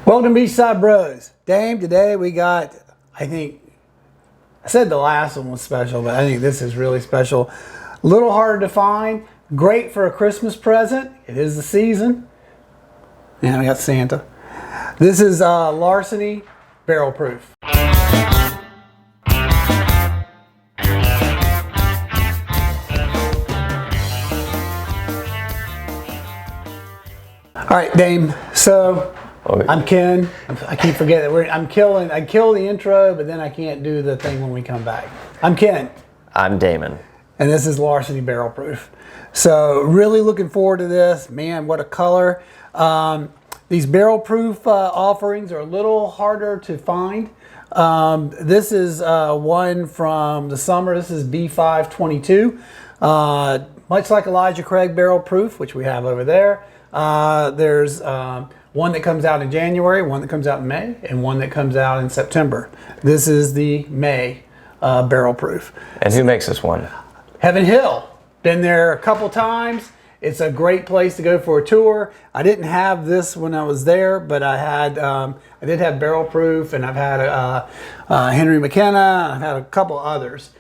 Welcome to Beachside Bros. Dame, today we got, I said the last one was special, but I think this is really special. A little harder to find. Great for a Christmas present. It is the season. And we got Santa. This is Larceny Barrel Proof. All right, Dame. So I'm Ken. I keep forgetting that I kill the intro, but then I can't do the thing when we come back. I'm Ken. I'm Damon. And this is Larceny Barrel Proof. So really looking forward to this. Man, what a color. These barrel proof offerings are a little harder to find. This is one from the summer. This is B522. Much like Elijah Craig Barrel Proof, which we have over there. There's one that comes out in January, one that comes out in May, and one that comes out in September. This is the May Barrel Proof. And who makes this one? Heaven Hill. Been there a couple times. It's a great place to go for a tour. I didn't have this when I was there, but I did have Barrel Proof, and I've had Henry McKenna, and I've had a couple others.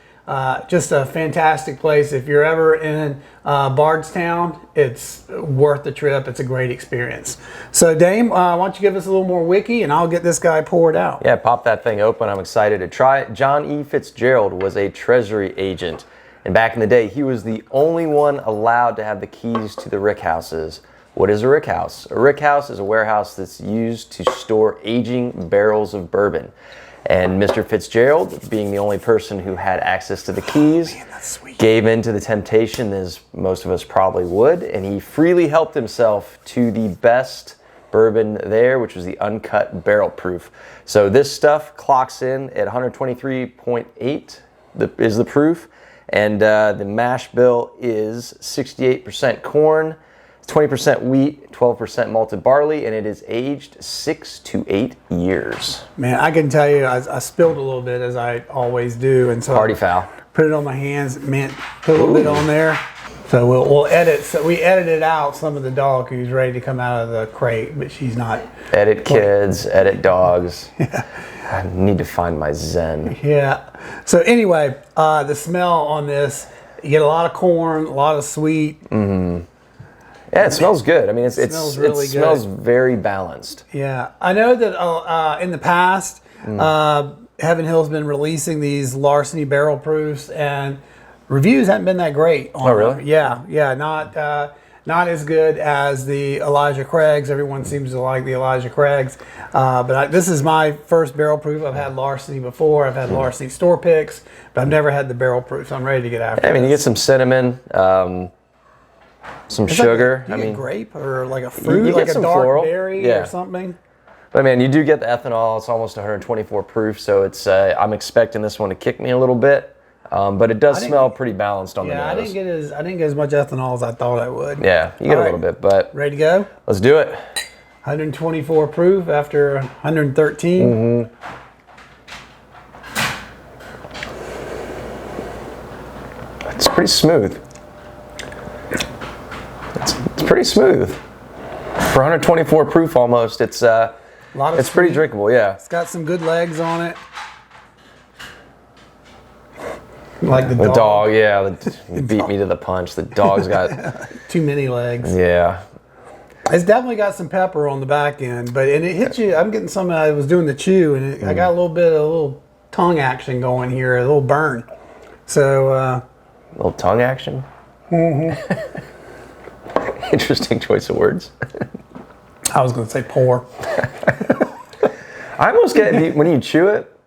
Just a fantastic place. If you're ever in Bardstown, it's worth the trip. It's a great experience. So Dame, why don't you give us a little more wiki and I'll get this guy poured out. Yeah, pop that thing open. I'm excited to try it. John E. Fitzgerald was a treasury agent. And back in the day, he was the only one allowed to have the keys to the rick houses. What is a rick house? A rick house is a warehouse that's used to store aging barrels of bourbon. And Mr. Fitzgerald, being the only person who had access to the keys, gave in to the temptation, as most of us probably would, and he freely helped himself to the best bourbon there, which was the uncut barrel proof. So this stuff clocks in at 123.8 is the proof, and the mash bill is 68% corn, 20% wheat, 12% malted barley, and it is aged 6 to 8 years. Man, I can tell you, I spilled a little bit as I always do, and so Party foul. Put it on my hands. Man, put a little bit on there. So we'll edit. So we edited out some of the dog who's ready to come out of the crate, but she's not. Edit kids, edit dogs. Yeah. I need to find my zen. Yeah. So anyway, the smell on this, you get a lot of corn, a lot of sweet. Mm-hmm. Yeah, it smells good. I mean, it smells very balanced. Yeah, I know that in the past, Heaven Hill's been releasing these Larceny Barrel Proofs, and reviews haven't been that great. Oh, really? Yeah, not as good as the Elijah Craigs. Everyone seems to like the Elijah Craigs, but this is my first barrel proof. I've had Larceny before. I've had Larceny store picks, but I've never had the barrel proof. So I'm ready to get after it. I mean, you get some cinnamon. Some sugar. Like a grape or like a fruit, you like a dark floral berry or something. But man, you do get the ethanol. It's almost 124 proof, so it's. I'm expecting this one to kick me a little bit, but it does smell pretty balanced on the nose. I didn't get as much ethanol as I thought I would. Yeah, you get a little bit, but ready to go. Let's do it. 124 proof after 113. Mm-hmm. It's pretty smooth. It's pretty smooth. For 124 proof almost, it's pretty drinkable, yeah. It's got some good legs on it. Like the dog. Yeah. You beat me to the punch. The dog's got too many legs. Yeah. It's definitely got some pepper on the back end, but it hits you. I'm getting some. I was doing the chew, and I got a little tongue action going here, a little burn. So a little tongue action. Mm-hmm. Interesting choice of words. I was going to say pour. I almost get, when you chew it,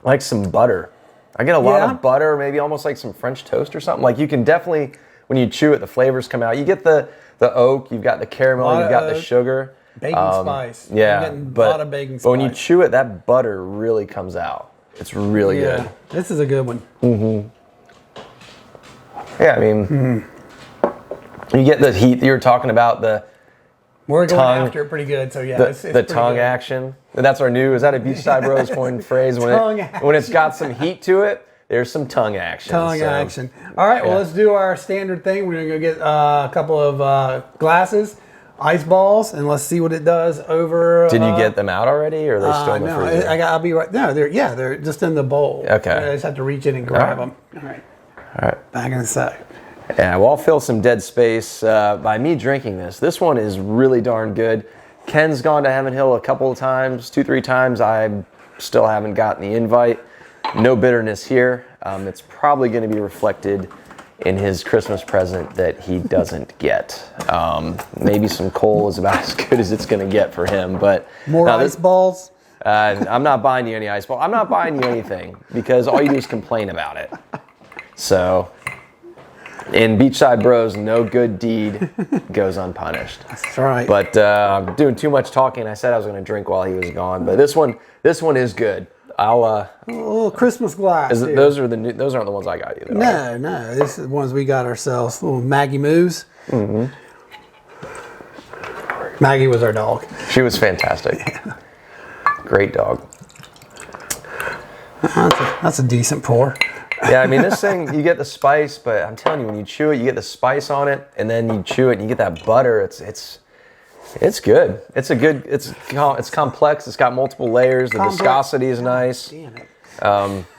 like some butter. I get a lot of butter, maybe almost like some French toast or something. Like you can definitely, when you chew it, the flavors come out. You get the oak, you've got the caramel, you've got the sugar. Bacon spice. Yeah, a lot of bacon spice. But when you chew it, that butter really comes out. It's really good. This is a good one. Mm-hmm. Yeah, I mean, you get the heat that you were talking about, we're going after it pretty good, so yeah. It's the tongue action. That's our new, is that a Beachside Bros coined phrase? When it's got some heat to it, there's some tongue action. Action. All right, well, let's do our standard thing. We're going to go get a couple of glasses. ice balls, and let's see what it does over. Did you get them out already, or are they still in the no, freezer? I'll be right. No, they're just in the bowl. Okay. I just have to reach in and grab All right. them. All right. All right. Back in a sec. Yeah, well, I'll fill some dead space by me drinking this. This one is really darn good. Ken's gone to Heaven Hill a couple of times, 2-3 times. I still haven't gotten the invite. No bitterness here. It's probably going to be reflected in his Christmas present that he doesn't get. Maybe some coal is about as good as it's going to get for him. But More ice balls. I'm not buying you any ice ball. I'm not buying you anything because all you do is complain about it. So, in Beachside Bros, no good deed goes unpunished. That's right. But I'm doing too much talking. I said I was going to drink while he was gone, but this one is good. I'll a little Christmas glass. those aren't the ones I got you. Though, No, this is the ones we got ourselves. Little Maggie Moos. Mm-hmm. Maggie was our dog. She was fantastic. Yeah. Great dog. That's a decent pour. Yeah, I mean, this thing, you get the spice, but I'm telling you, when you chew it, you get the spice on it, and then you chew it and you get that butter. It's good. It's complex. It's got multiple layers. The viscosity is nice. Damn it.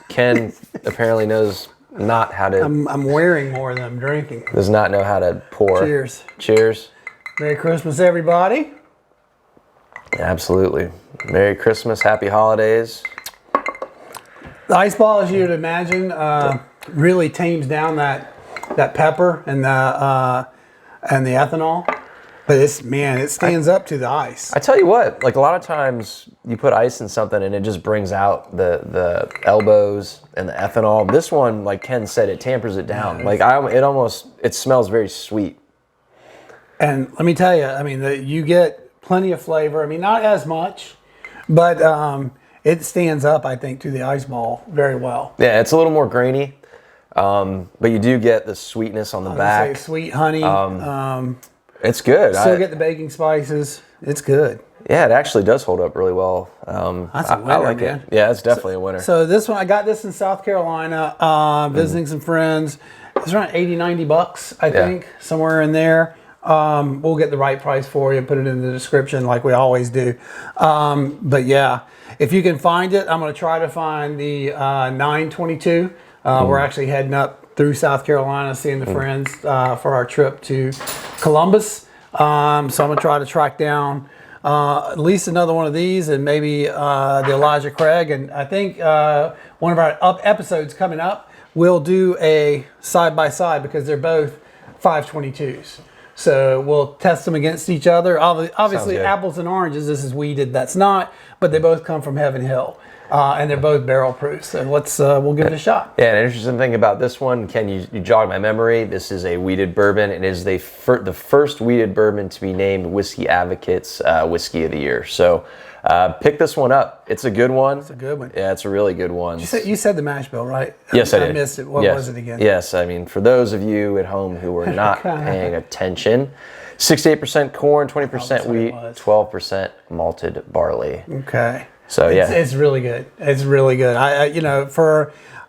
Ken apparently knows not how to. I'm wearing more than I'm drinking. Does not know how to pour. Cheers. Cheers. Merry Christmas, everybody. Absolutely. Merry Christmas. Happy holidays. The ice ball, as you'd imagine, really tames down that pepper and the ethanol. But it stands up to the ice. I tell you what, like a lot of times you put ice in something and it just brings out the elbows and the ethanol. This one, like Ken said, it tampers it down. Like it smells very sweet. And let me tell you, I mean, you get plenty of flavor. I mean, not as much, but it stands up, I think, to the ice ball very well. Yeah, it's a little more grainy, but you do get the sweetness on the back. Sweet honey. It's good. Still get the baking spices. It's good. Yeah, it actually does hold up really well. That's a winner, I like man. it. Yeah, it's definitely a winner. So this one, I got this in South Carolina, visiting some friends. It's around $80-$90, I think, somewhere in there. We'll get the right price for you, put it in the description like we always do. But yeah, if you can find it, I'm going to try to find the 922. We're actually heading up through South Carolina, seeing the friends for our trip to Columbus. So I'm going to try to track down at least another one of these, and maybe the Elijah Craig. And I think one of our episodes coming up, we'll do a side-by-side because they're both 522s. So we'll test them against each other. Obviously, apples and oranges, this is weeded, that's not, but they both come from Heaven Hill. And they're both barrel proof. So we'll give it a shot. Yeah, an interesting thing about this one, Ken, you jogged my memory. This is a wheated bourbon. It is the first wheated bourbon to be named Whiskey Advocate's Whiskey of the Year. So pick this one up. It's a good one. It's a good one. Yeah, it's a really good one. You said the Mashbill, right? Yes, I did. I missed it. What was it again? Yes, I mean, for those of you at home who were not paying attention, 68% corn, 20% wheat, 12% malted barley. Okay. So yeah, it's really good. It's really good. I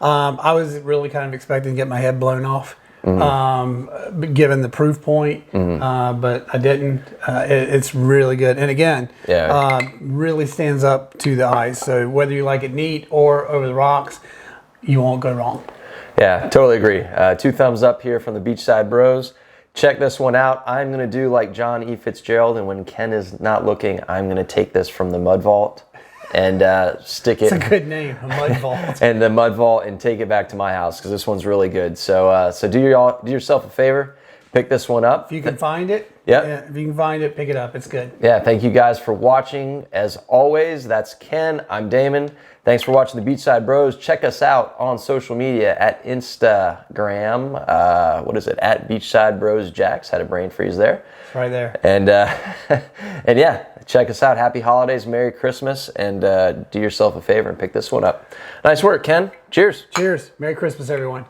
I was really kind of expecting to get my head blown off, given the proof point, but I didn't. It's really good, and again, really stands up to the ice. So whether you like it neat or over the rocks, you won't go wrong. Yeah, totally agree. 2 thumbs up here from the Beachside Bros. Check this one out. I'm going to do like John E. Fitzgerald, and when Ken is not looking, I'm going to take this from the Mud Vault and stick it. It's a good name, a Mud Vault. And the Mud Vault, and take it back to my house because this one's really good. So do yourself a favor, pick this one up. If you can find it, if you can find it, pick it up. It's good. Yeah, thank you guys for watching. As always, that's Ken. I'm Damon. Thanks for watching the Beachside Bros. Check us out on social media at Instagram. What is it? At Beachside Bros Jacks. Had a brain freeze there. It's right there. And and yeah, check us out. Happy holidays, Merry Christmas, and do yourself a favor and pick this one up. Nice work, Ken. Cheers. Cheers. Merry Christmas, everyone.